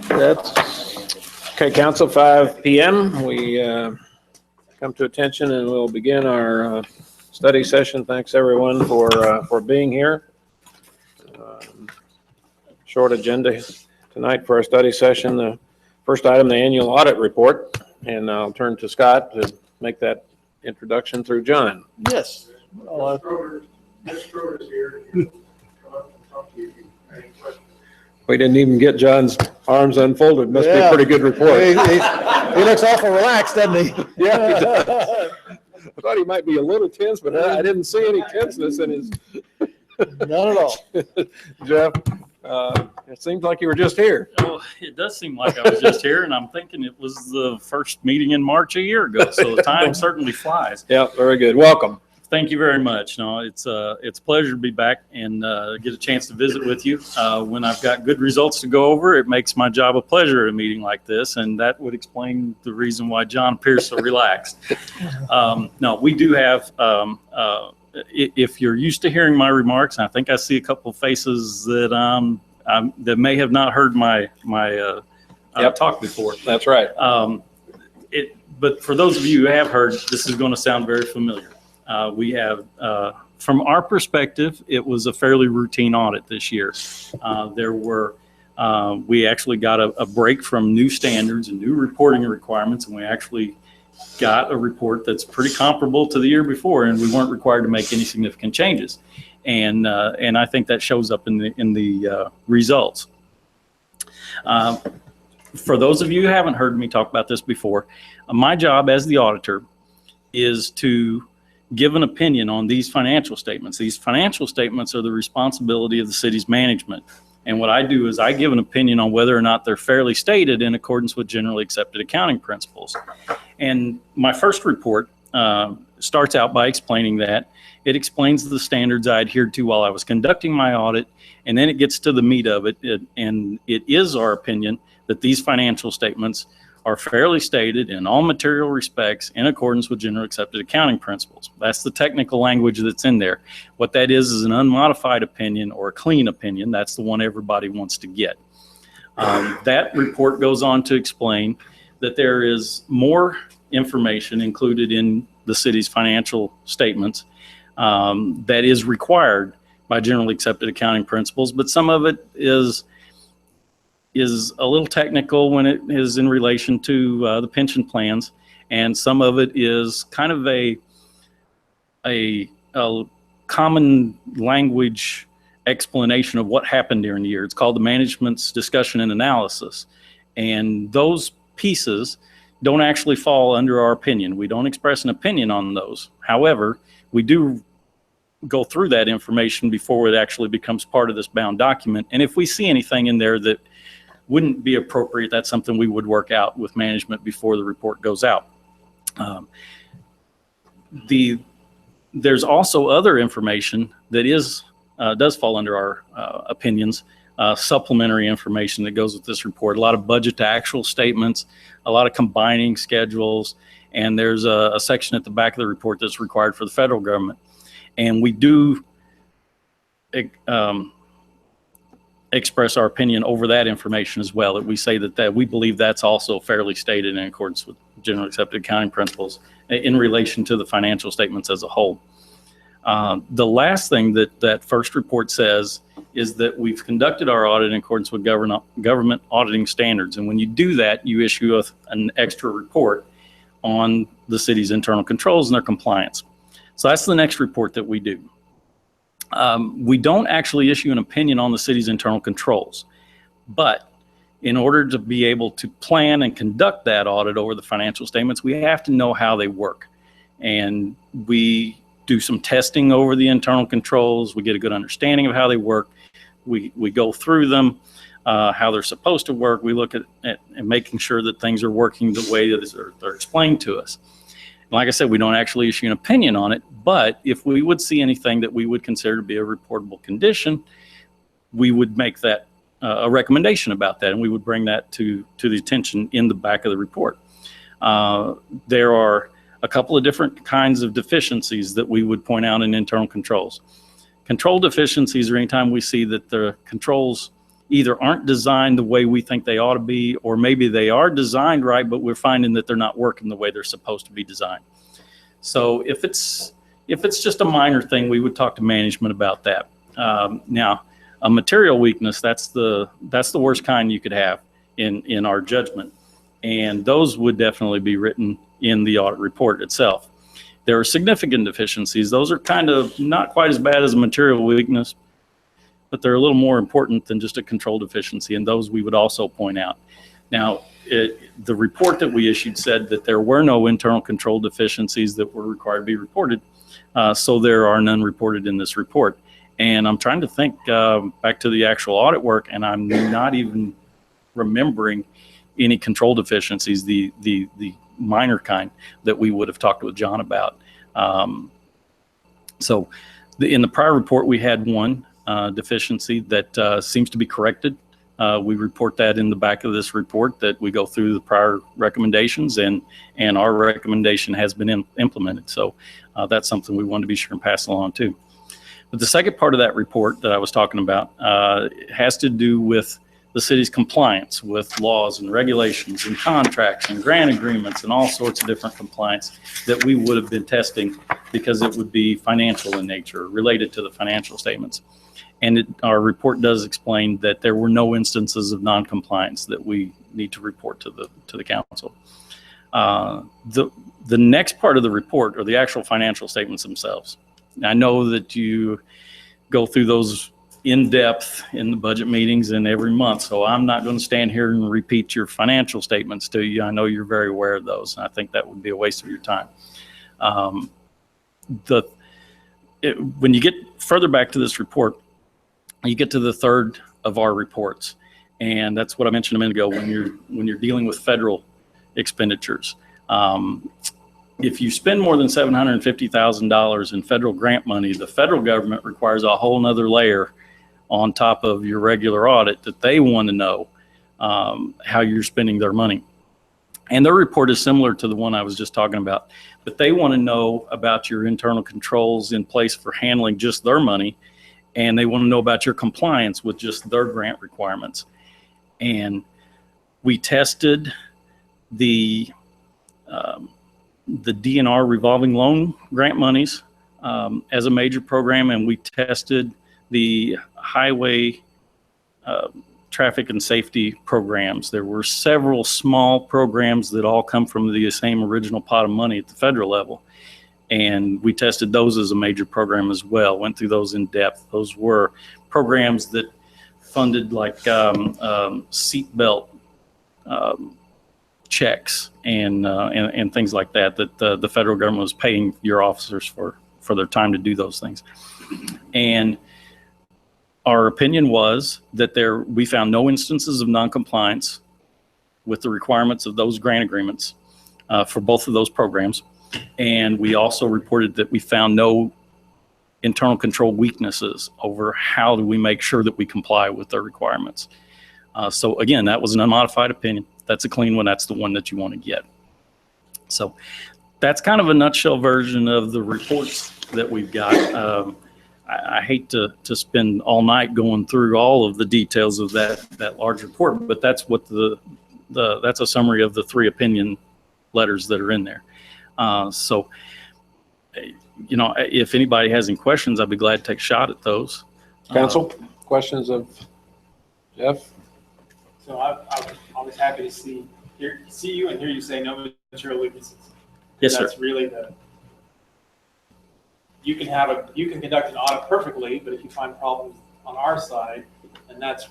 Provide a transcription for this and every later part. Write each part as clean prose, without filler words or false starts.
That's okay. Council, 5 p.m. We come to attention, and we'll begin our study session. Thanks everyone for being here. Short agenda tonight for our study session. The first item, the annual audit report, and I'll turn to Scott to make that introduction through John. Yes. We didn't even get John's arms unfolded. Must be a pretty good report. He looks awful relaxed, doesn't he? Yeah, he does. I thought he might be a little tense, but I didn't see any tenseness in his. Not at all. Jeff, it seems like you were just here. Oh, it does seem like I was just here, and I'm thinking it was the first meeting in March a year ago, so the time certainly flies. Yeah, very good. Welcome. Thank you very much. No, it's a pleasure to be back and get a chance to visit with you. When I've got good results to go over, it makes my job a pleasure at a meeting like this, and that would explain the reason why John appears so relaxed. No, we do have, if you're used to hearing my remarks, and I think I see a couple of faces that that may have not heard my talk before. That's right. But for those of you who have heard, this is going to sound very familiar. We have, from our perspective, it was a fairly routine audit this year. We actually got a break from new standards and new reporting requirements, and we actually got a report that's pretty comparable to the year before, and we weren't required to make any significant changes. And I think that shows up in the results. For those of you who haven't heard me talk about this before, my job as the auditor is to give an opinion on these financial statements. These financial statements are the responsibility of the city's management. And what I do is I give an opinion on whether or not they're fairly stated in accordance with generally accepted accounting principles. And my first report starts out by explaining that. It explains the standards I adhered to while I was conducting my audit, and then it gets to the meat of it. And it is our opinion that these financial statements are fairly stated in all material respects in accordance with generally accepted accounting principles. That's the technical language that's in there. What that is an unmodified opinion or a clean opinion. That's the one everybody wants to get. That report goes on to explain that there is more information included in the city's financial statements that is required by generally accepted accounting principles, but some of it is a little technical when it is in relation to the pension plans, and some of it is kind of a common language explanation of what happened during the year. It's called the management's discussion and analysis, and those pieces don't actually fall under our opinion. We don't express an opinion on those. However, we do go through that information before it actually becomes part of this bound document, and if we see anything in there that wouldn't be appropriate, that's something we would work out with management before the report goes out. There's also other information that does fall under our opinions, supplementary information that goes with this report. A lot of budget to actual statements, a lot of combining schedules, and there's a section at the back of the report that's required for the federal government. And we do express our opinion over that information as well. That we say that we believe that's also fairly stated in accordance with generally accepted accounting principles in relation to the financial statements as a whole. The last thing that first report says is that we've conducted our audit in accordance with government auditing standards. And when you do that, you issue an extra report on the city's internal controls and their compliance. So that's the next report that we do. We don't actually issue an opinion on the city's internal controls, but in order to be able to plan and conduct that audit over the financial statements, we have to know how they work. And we do some testing over the internal controls. We get a good understanding of how they work. We go through them, how they're supposed to work. We look at and making sure that things are working the way that they're explained to us. Like I said, we don't actually issue an opinion on it, but if we would see anything that we would consider to be a reportable condition, we would make that a recommendation about that, and we would bring that to the attention in the back of the report. There are a couple of different kinds of deficiencies that we would point out in internal controls. Control deficiencies are anytime we see that the controls either aren't designed the way we think they ought to be, or maybe they are designed right, but we're finding that they're not working the way they're supposed to be designed. So if it's just a minor thing, we would talk to management about that. Now, a material weakness, that's the worst kind you could have in our judgment. And those would definitely be written in the audit report itself. There are significant deficiencies. Those are kind of not quite as bad as a material weakness, but they're a little more important than just a control deficiency, and those we would also point out. Now, the report that we issued said that there were no internal control deficiencies that were required to be reported, so there are none reported in this report. And I'm trying to think back to the actual audit work, and I'm not even remembering any control deficiencies, the minor kind that we would have talked with John about. So in the prior report, we had one deficiency that seems to be corrected. We report that in the back of this report, that we go through the prior recommendations, and our recommendation has been implemented. So that's something we want to be sure and pass along too. But the second part of that report that I was talking about has to do with the city's compliance with laws and regulations and contracts and grant agreements and all sorts of different compliance that we would have been testing, because it would be financial in nature, related to the financial statements. And our report does explain that there were no instances of non-compliance that we need to report to the council. The next part of the report are the actual financial statements themselves. I know that you go through those in depth in the budget meetings and every month, so I'm not going to stand here and repeat your financial statements to you. I know you're very aware of those, and I think that would be a waste of your time. When you get further back to this report, you get to the third of our reports, and that's what I mentioned a minute ago. When you're dealing with federal expenditures, if you spend more than $750,000 in federal grant money, the federal government requires a whole nother layer on top of your regular audit that they want to know how you're spending their money. And their report is similar to the one I was just talking about, but they want to know about your internal controls in place for handling just their money, and they want to know about your compliance with just their grant requirements. And we tested the DNR revolving loan grant monies as a major program, and we tested the highway traffic and safety programs. There were several small programs that all come from the same original pot of money at the federal level, and we tested those as a major program as well. Went through those in depth. Those were programs that funded like seatbelt checks and things like that the federal government was paying your officers for their time to do those things. And our opinion was that we found no instances of noncompliance with the requirements of those grant agreements for both of those programs. And we also reported that we found no internal control weaknesses over how do we make sure that we comply with their requirements. So again, that was an unmodified opinion. That's a clean one. That's the one that you want to get. So that's kind of a nutshell version of the reports that we've got. I hate to spend all night going through all of the details of that large report, but that's what that's a summary of the 3 opinion letters that are in there. So, if anybody has any questions, I'd be glad to take a shot at those. Council, questions of Jeff? So I was happy to see you and hear you say no material weaknesses. Yes, sir. That's really you can conduct an audit perfectly, but if you find problems on our side, and that's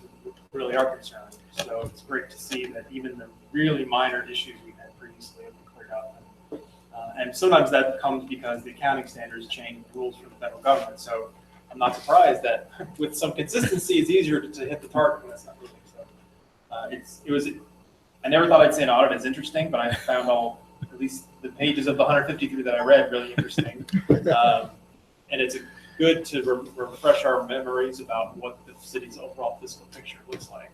really our concern. So it's great to see that even the really minor issues we had previously have been cleared up. And sometimes that comes because the accounting standards change the rules for the federal government. So I'm not surprised that with some consistency, it's easier to hit the target when that's not moving. So I never thought I'd say an audit is interesting, but I found at least the pages of the 153 that I read really interesting. And it's good to refresh our memories about what the city's overall fiscal picture looks like.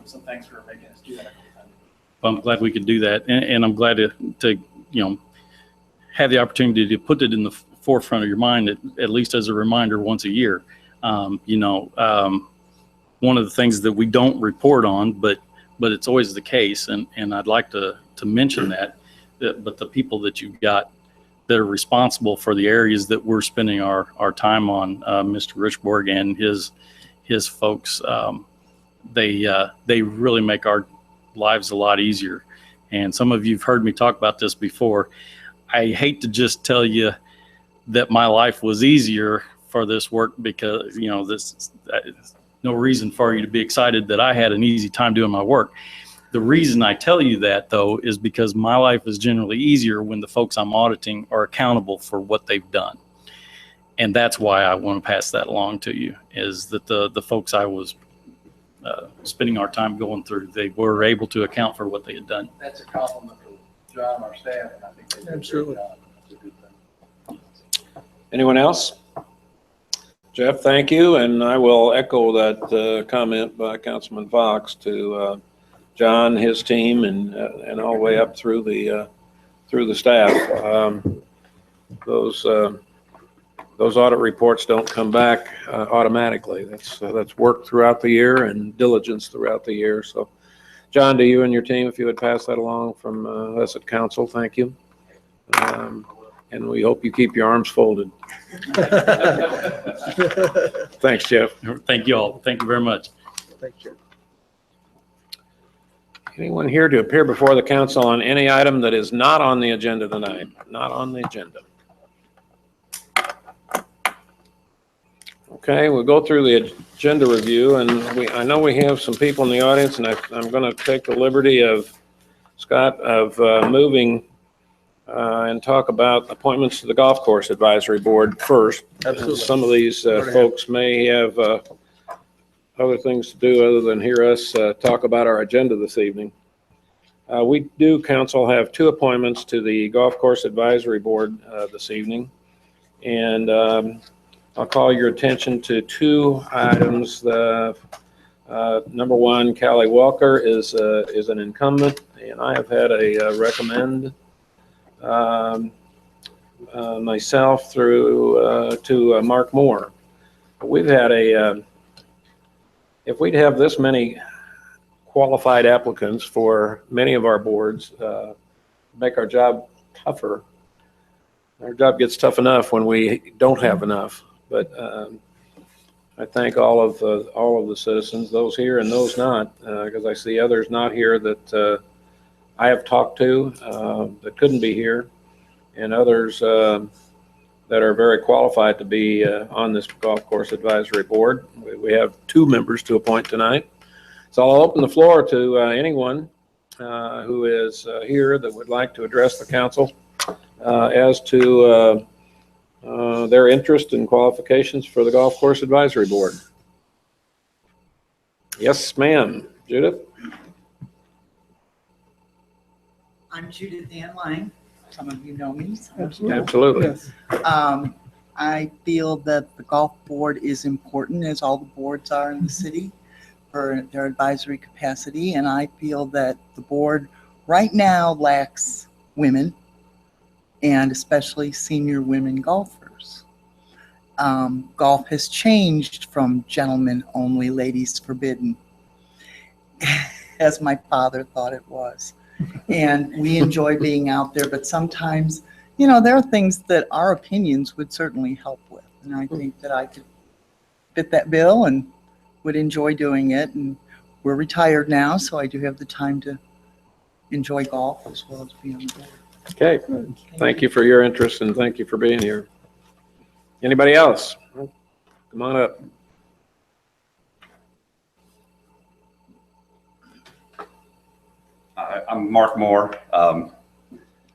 So thanks for making us do that a couple times. Well, I'm glad we could do that, and I'm glad to have the opportunity to put it in the forefront of your mind, at least as a reminder once a year. One of the things that we don't report on, but it's always the case, and I'd like to mention that but the people that you've got that are responsible for the areas that we're spending our time on, Mr. Richborg and his folks, they really make our lives a lot easier. And some of you've heard me talk about this before. I hate to just tell you that my life was easier for this work, because this no reason for you to be excited that I had an easy time doing my work. The reason I tell you that, though, is because my life is generally easier when the folks I'm auditing are accountable for what they've done. And that's why I want to pass that along to you, is that the folks I was spending our time going through, they were able to account for what they had done. That's a compliment to John and our staff, and I think they did a Absolutely. great job. That's a good thing. Anyone else? Jeff, thank you, and I will echo that comment by Councilman Fox to John, his team, and all the way up through the staff. Those audit reports don't come back automatically. That's work throughout the year and diligence throughout the year. So, John, to you and your team, if you would pass that along from us at council, thank you. And we hope you keep your arms folded. Thanks, Jeff. Thank you all. Thank you very much. Thank you. Anyone here to appear before the council on any item that is not on the agenda tonight? Not on the agenda. Okay, we'll go through the agenda review, and I know we have some people in the audience, and I'm going to take the liberty of, Scott, of moving and talk about appointments to the Golf Course Advisory Board first. Absolutely. Some of these folks may have other things to do other than hear us talk about our agenda this evening. We do, council, have two appointments to the Golf Course Advisory Board this evening. And I'll call your attention to two items. Number one, Callie Walker is an incumbent, and I have had a recommend myself through to Mark Moore. We've had if we'd have this many qualified applicants for many of our boards, make our job tougher. Our job gets tough enough when we don't have enough. But I thank all of the citizens, those here and those not, because I see others not here that I have talked to that couldn't be here, and others that are very qualified to be on this Golf Course Advisory Board. We have two members to appoint tonight. So I'll open the floor to anyone who is here that would like to address the council as to their interest and qualifications for the Golf Course Advisory Board. Yes, ma'am. Judith? I'm Judith Ann Lang. Some of you know me. Absolutely. Yes. I feel that the golf board is important, as all the boards are in the city, for their advisory capacity. And I feel that the board right now lacks women, and especially senior women golfers. Golf has changed from gentlemen only, ladies forbidden, as my father thought it was. And we enjoy being out there, but sometimes, there are things that our opinions would certainly help with. And I think that I could fit that bill and would enjoy doing it. And we're retired now, so I do have the time to enjoy golf as well as be on the board. Okay. Thank you for your interest, and thank you for being here. Anybody else? Come on up. I'm Mark Moore. I'm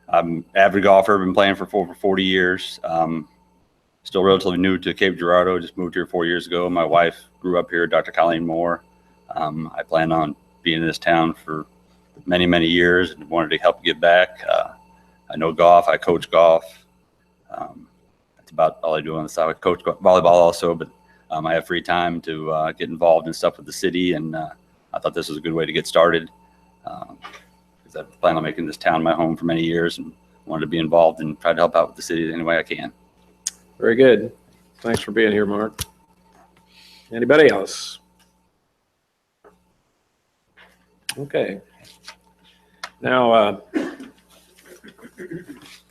an avid golfer. Been playing for over 40 years. Still relatively new to Cape Girardeau. Just moved here 4 years ago. My wife grew up here, Dr. Colleen Moore. I plan on being in this town for many, many years and wanted to help give back. I know golf. I coach golf. That's about all I do on the side. I coach volleyball also, but I have free time to get involved in stuff with the city, and I thought this was a good way to get started. Because I plan on making this town my home for many years and wanted to be involved and try to help out with the city any way I can. Very good. Thanks for being here, Mark. Anybody else? Okay. Now,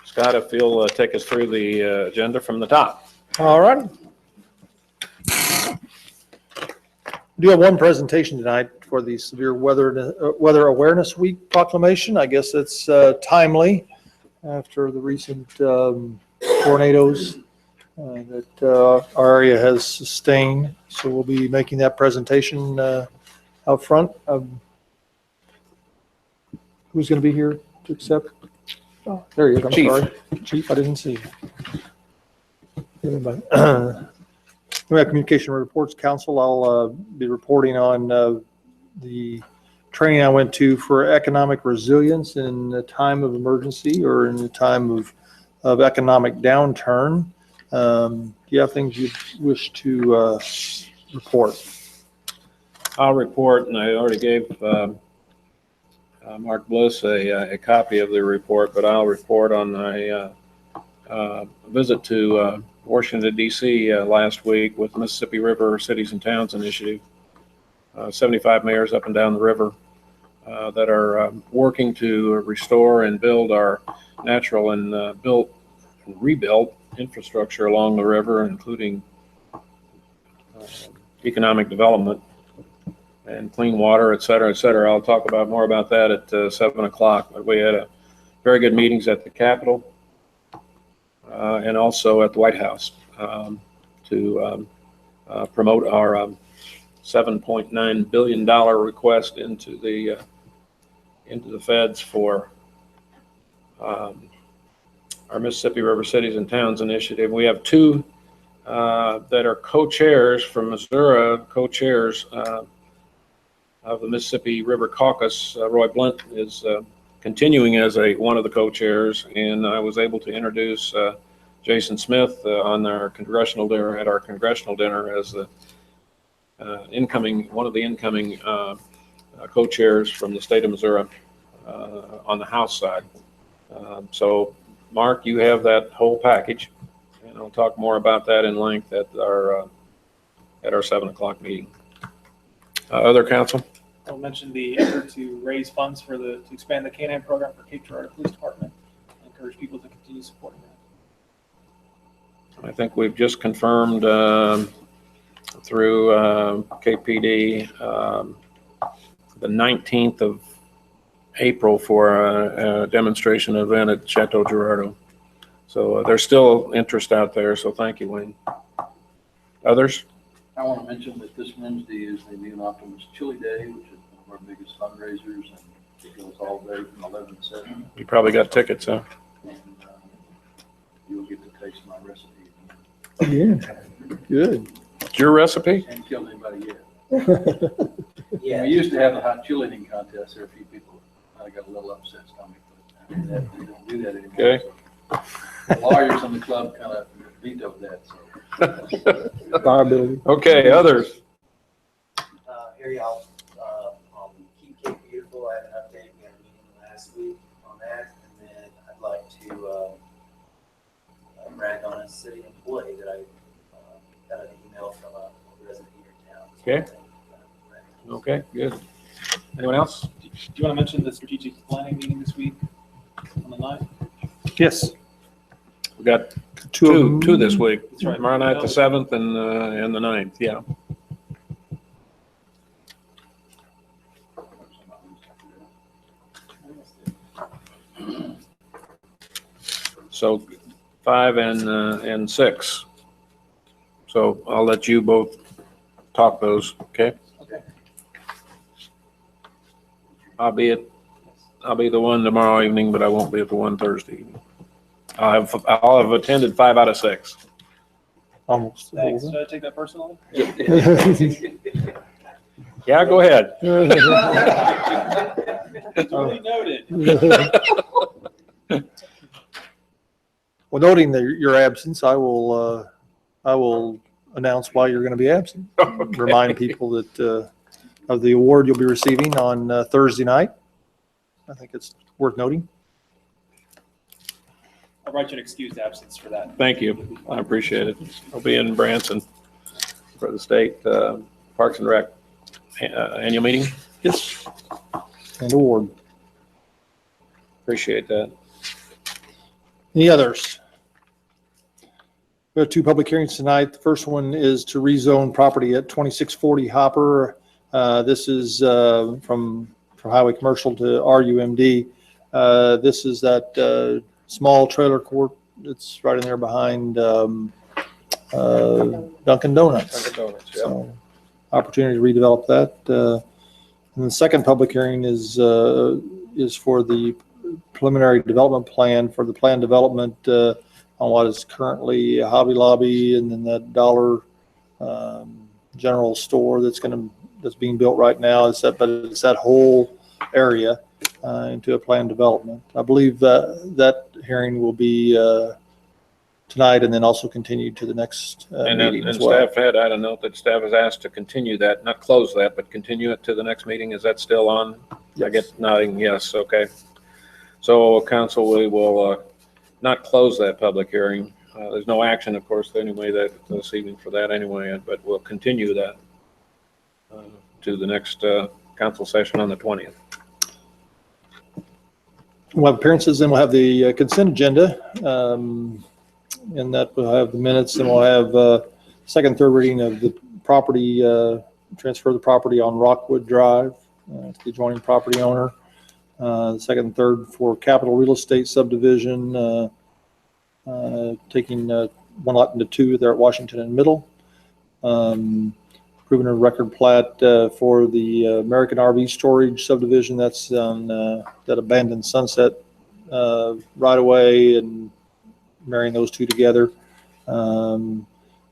Scott, if you'll take us through the agenda from the top. All right. We do have one presentation tonight for the Severe Weather Awareness Week proclamation. I guess it's timely after the recent tornadoes that our area has sustained. So we'll be making that presentation out front. Who's going to be here to accept? Oh, there he is. I'm Chief. sorry. Chief, I didn't see you. Everybody. We have Communication Reports Council. I'll be reporting on the training I went to for economic resilience in a time of emergency or in a time of economic downturn. Do you have things you wish to report? I'll report, and I already gave Mark Bliss a copy of the report, but I'll report on a visit to Washington, D.C. Last week with Mississippi River Cities and Towns Initiative. 75 mayors up and down the river that are working to restore and build our natural and rebuilt infrastructure along the river, including economic development and clean water, et cetera, et cetera. I'll talk about more about that at 7 o'clock. But we had very good meetings at the Capitol and also at the White House to promote our $7.9 billion request into the feds for our Mississippi River Cities and Towns Initiative. We have two that are co-chairs from Missouri, co-chairs of the Mississippi River Caucus. Roy Blunt is continuing as one of the co-chairs, and I was able to introduce Jason Smith on our congressional dinner as the one of the incoming co-chairs from the state of Missouri on the House side. So, Mark, you have that whole package, and I'll talk more about that in length at our 7 o'clock meeting. Other council? I'll mention the effort to raise funds to expand the K-9 program for Cape Girardeau Police Department. I encourage people to continue supporting that. I think we've just confirmed through KPD the 19th of April for a demonstration event at Chateau Girardeau. So there's still interest out there, so thank you, Wayne. Others? I want to mention that this Wednesday is the Neon Optimist Chili Day, which is one of our biggest fundraisers, and it goes all day from 11 to 7. You probably got tickets, huh? And you'll get to taste my recipe. Yeah, good. It's your recipe? And kill anybody yet. Yeah. We used to have the hot chili eating contest. There are a few people I got a little upset stomach, but they don't do that anymore. Okay. So the lawyers in the club kind of vetoed that. So. Okay, others? Here y'all, on Keep Cape Beautiful, I had an update. We had a meeting last week on that, and then I'd like to brag on a city employee that I got an email from a resident here in town. Okay. Okay, good. Anyone else? Do you want to mention the strategic planning meeting this week on the 9th? Yes. We got two this week. That's right. Tomorrow night, the 7th, and the 9th, yeah. So 5 and 6. So I'll let you both talk those, okay? Okay. I'll be at I'll be the one tomorrow evening, but I won't be at the one Thursday evening. I'll have attended 5 out of 6. Almost. Thanks. Should I take that personally? Yeah, go ahead. Duly noted. Well, noting your absence, I will announce why you're going to be absent. Okay. Remind people that of the award you'll be receiving on Thursday night. I think it's worth noting. I'll write you an excused absence for that. Thank you. I appreciate it. I'll be in Branson for the state Parks and Rec annual meeting. Yes. And award. Appreciate that. Any others? We have 2 public hearings tonight. The first one is to rezone property at 2640 Hopper. This is from highway commercial to RUMD. This is that small trailer court that's right in there behind Dunkin' Donuts. Dunkin' Donuts, yeah. So, opportunity to redevelop that. And the second public hearing is for the preliminary development plan for the planned development on what is currently a Hobby Lobby and then that Dollar General store that's being built right now. It's that whole area into a planned development. I believe that hearing will be tonight and then also continued to the next meeting as well. Staff had a note that staff has asked to continue that, not close that, but continue it to the next meeting. Is that still on? Yes. I get nodding yes. Okay. So council, we will not close that public hearing. There's no action, of course, anyway this evening for that anyway, but we'll continue that to the next council session on the 20th. We'll have appearances, then we'll have the consent agenda. And that we'll have the minutes, and we'll have second, third reading of the property, transfer of the property on Rockwood Drive to the adjoining property owner. The second and third for Capital Real Estate subdivision, taking one lot into 2 there at Washington and Middle. Approving a record plat for the American RV Storage subdivision. That's on that abandoned Sunset right away, and marrying those 2 together. And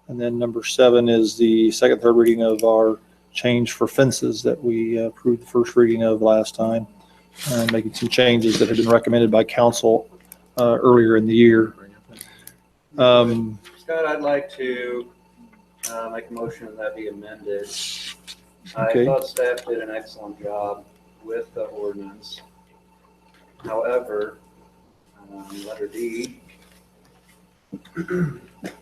then number 7 is the second, third reading of our change for fences that we approved the first reading of last time, making some changes that had been recommended by council earlier in the year. Scott, I'd like to make a motion that be amended. Okay. I thought staff did an excellent job with the ordinance. However, letter D,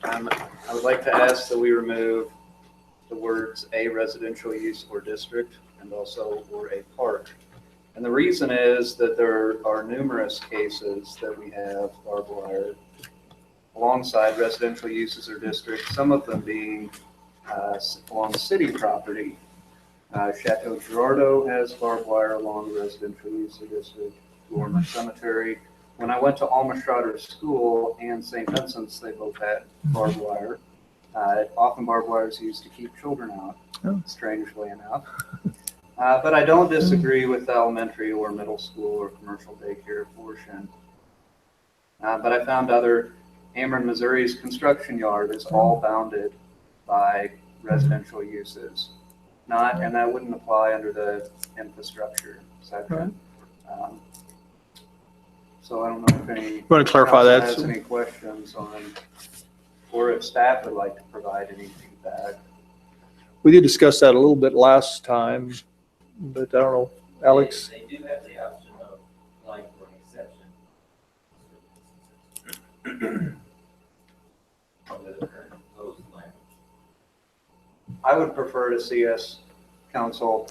I would like to ask that we remove the words a residential use or district and also or a park. And the reason is that there are numerous cases that we have barbed wire alongside residential uses or districts, some of them being along city property. Chateau Girardeau has barbed wire along the residential use or district. Gorman Cemetery. When I went to Alma Schroeder School and St. Vincent's, they both had barbed wire. Often barbed wire is used to keep children out, strangely enough. But I don't disagree with the elementary or middle school or commercial daycare portion. But I found Ameren, Missouri's construction yard is all bounded by residential uses. And that wouldn't apply under the infrastructure section. So I don't know if any. Want to clarify that? Has any questions on, or if staff would like to provide any feedback. We did discuss that a little bit last time, but I don't know, Alex. They do have the option of applying for an exception. Under the current proposed language. I would prefer to see us, council,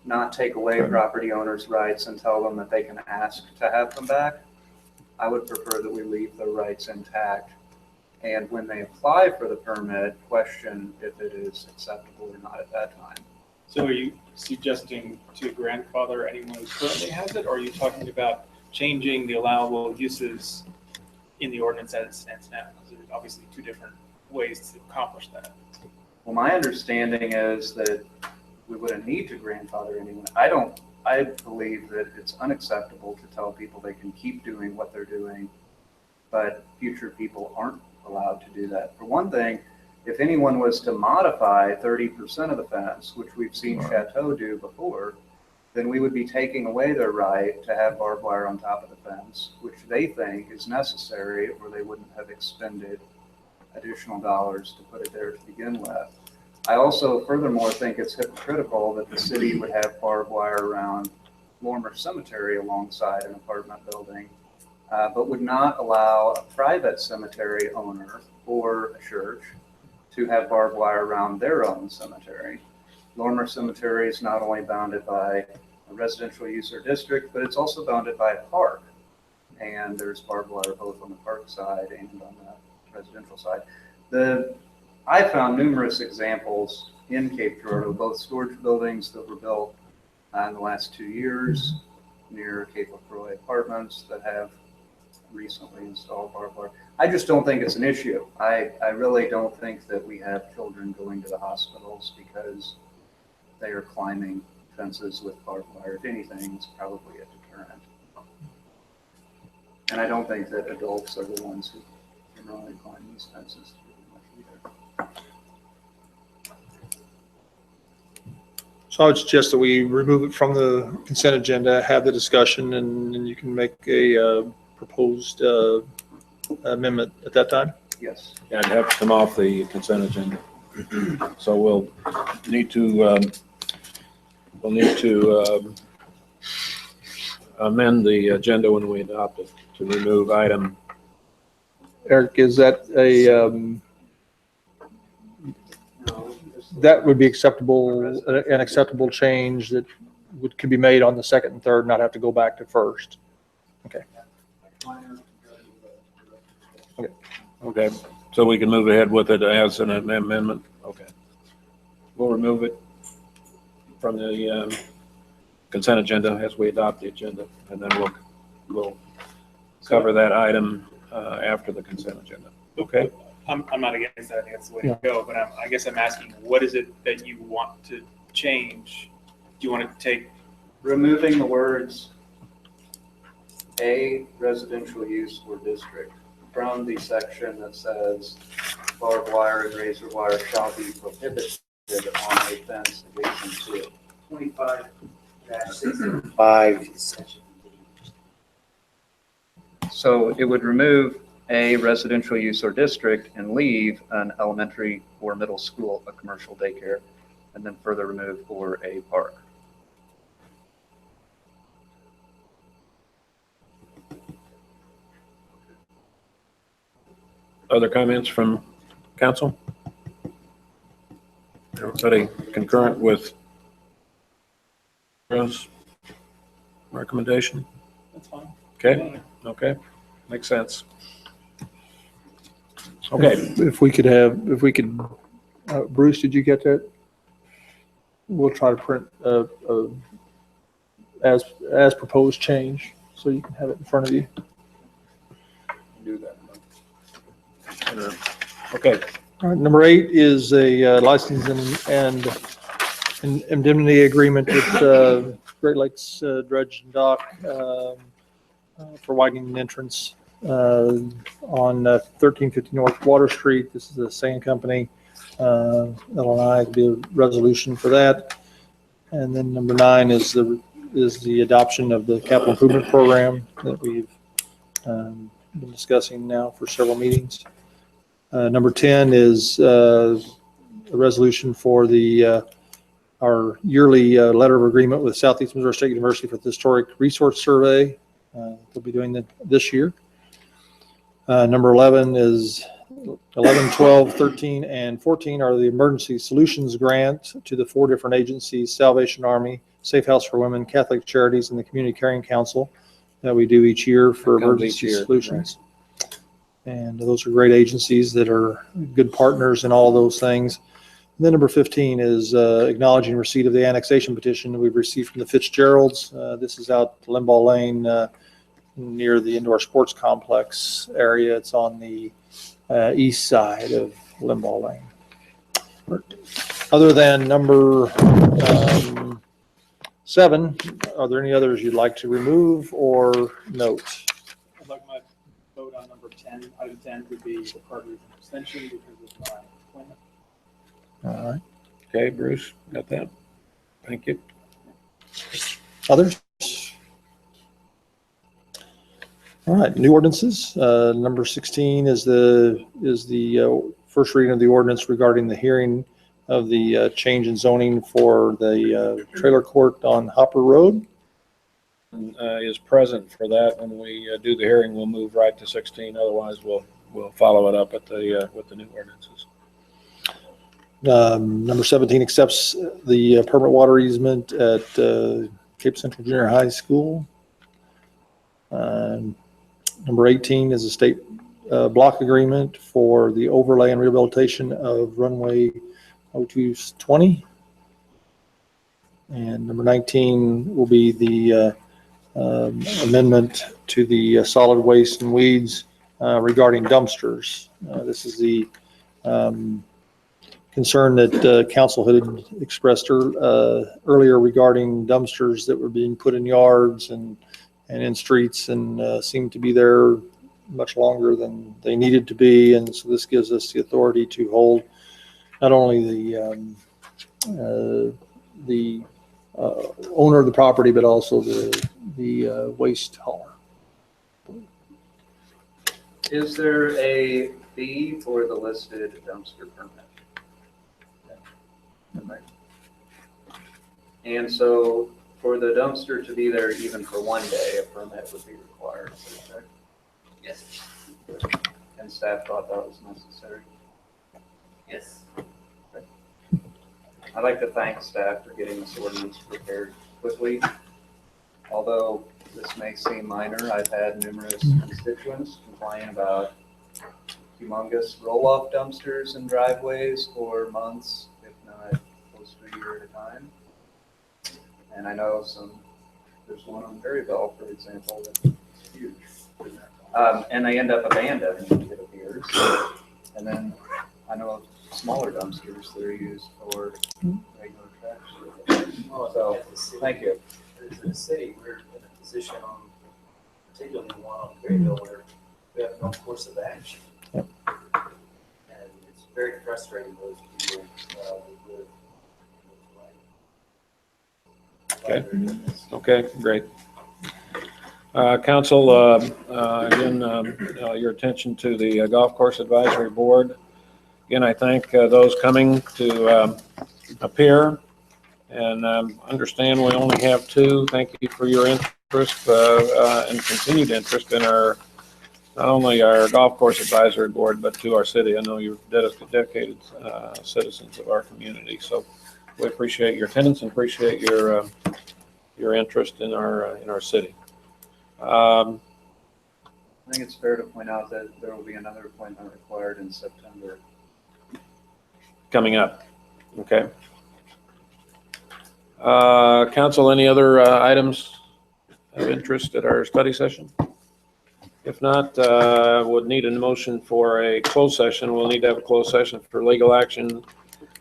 not take away property owners' rights and tell them that they can ask to have them back. I would prefer that we leave the rights intact. And when they apply for the permit, question if it is acceptable or not at that time. So are you suggesting to grandfather anyone who currently has it, or are you talking about changing the allowable uses in the ordinance as it stands now? Because there's obviously 2 different ways to accomplish that. Well, my understanding is that we wouldn't need to grandfather anyone. I don't I believe that it's unacceptable to tell people they can keep doing what they're doing, but future people aren't allowed to do that. For one thing, if anyone was to modify 30% of the fence, which we've seen Chateau do before, then we would be taking away their right to have barbed wire on top of the fence, which they think is necessary, or they wouldn't have expended additional dollars to put it there to begin with. I also furthermore think it's hypocritical that the city would have barbed wire around Lorimer Cemetery alongside an apartment building, but would not allow a private cemetery owner or a church to have barbed wire around their own cemetery. Lorimer Cemetery is not only bounded by a residential use or district, but it's also bounded by a park. And there's barbed wire both on the park side and on the residential side. I found numerous examples in Cape Girardeau, both storage buildings that were built in the last 2 years near Cape Lacroix apartments that have recently installed barbed wire. I just don't think it's an issue. I really don't think that we have children going to the hospitals because they are climbing fences with barbed wire. If anything, it's probably a deterrent. And I don't think that adults are the ones who generally climb these fences very much either. So I would suggest that we remove it from the consent agenda, have the discussion, and then you can make a proposed amendment at that time. Yes. Yeah, it'd have to come off the consent agenda. So we'll need to amend the agenda when we adopt it to remove item. Eric, is that that would be acceptable, an acceptable change that could be made on the second and third, not have to go back to first? Okay, so we can move ahead with it as an amendment. Okay. We'll remove it from the consent agenda as we adopt the agenda, and then we'll cover that item after the consent agenda. Okay? I'm not against that. I think that's the way to go. But I guess I'm asking, what is it that you want to change? Do you want to take? Removing the words a residential use or district from the section that says barbed wire and razor wire shall be prohibited on a fence adjacent to 25-65 section D. So it would remove a residential use or district and leave an elementary or middle school, a commercial daycare, and then further remove or a park. Other comments from council? Everybody concurrent with Rose recommendation? That's fine. Okay, makes sense. Okay, If we could, Bruce, did you get that? We'll try to print as proposed change, so you can have it in front of you. do that. Okay, All right, number 8 is a license and indemnity agreement with Great Lakes Dredge and Dock for widening an entrance on 1350 North Water Street. This is the same company. LNI will be a resolution for that. And then number 9 is the adoption of the capital improvement program that we've been discussing now for several meetings. Number 10 is a resolution for our yearly letter of agreement with Southeast Missouri State University for the Historic Resource Survey. They'll be doing that this year. Number 11 is 11, 12, 13, and 14 are the emergency solutions grant to the 4 different agencies: Salvation Army, Safe House for Women, Catholic Charities, and the Community Caring Council that we do each year for emergency solutions. Right. And those are great agencies that are good partners in all those things. And then number 15 is acknowledging receipt of the annexation petition that we've received from the Fitzgeralds. This is out Limbaugh Lane near the indoor sports complex area. It's on the east side of Limbaugh Lane. Other than number 7, are there any others you'd like to remove or note? I'd like my vote on number 10. Item 10 would be the park roof extension because of my appointment. All right. Okay, Bruce, got that? Thank you. Others? All right, new ordinances. Number 16 is the first reading of the ordinance regarding the hearing of the change in zoning for the trailer court on Hopper Road. Is present for that. When we do the hearing, we'll move right to 16. Otherwise, we'll follow it up at with the new ordinances. Number 17 accepts the permanent water easement at Cape Central Junior High School. Number 18 is a state block agreement for the overlay and rehabilitation of runway 0220. And number 19 will be the amendment to the solid waste and weeds regarding dumpsters. This is the concern that council had expressed earlier regarding dumpsters that were being put in yards and in streets and seemed to be there much longer than they needed to be. And so this gives us the authority to hold not only the owner of the property, but also the waste hauler. Is there a fee for the listed dumpster permit? And so for the dumpster to be there even for one day, a permit would be required. Is that correct? Yes. And staff thought that was necessary. Yes. I'd like to thank staff for getting this ordinance prepared quickly. Although this may seem minor, I've had numerous constituents complain about humongous roll-off dumpsters in driveways for months, if not close to a year at a time. And I know there's one on Berryville, for example, that's huge. And they end up abandoned, it appears. And then I know of smaller dumpsters that are used for regular trash. So, thank you. As a city, we're in a position on, particularly one on Berryville, where we have no course of action. Yep. And it's very frustrating those people who live. Okay. Okay, great. Council, again, your attention to the Golf Course Advisory Board. Again, I thank those coming to appear, and understand we only have 2. Thank you for your interest and continued interest in not only our Golf Course Advisory Board, but to our city. I know you're dedicated citizens of our community, so we appreciate your attendance and appreciate your interest in our city. I think it's fair to point out that there will be another appointment required in September. Coming up. Okay. Council, any other items of interest at our study session? If not, would need a motion for a closed session. We'll need to have a closed session for legal action,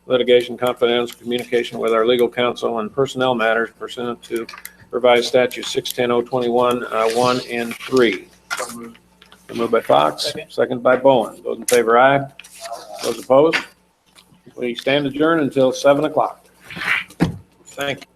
litigation, confidential communication with our legal counsel, and personnel matters pursuant to revised statute 610-021, 1 and 3. Moved by Fox, second by Bowen. Those in favor, aye. Those opposed? We stand adjourned until 7 o'clock. Thank you.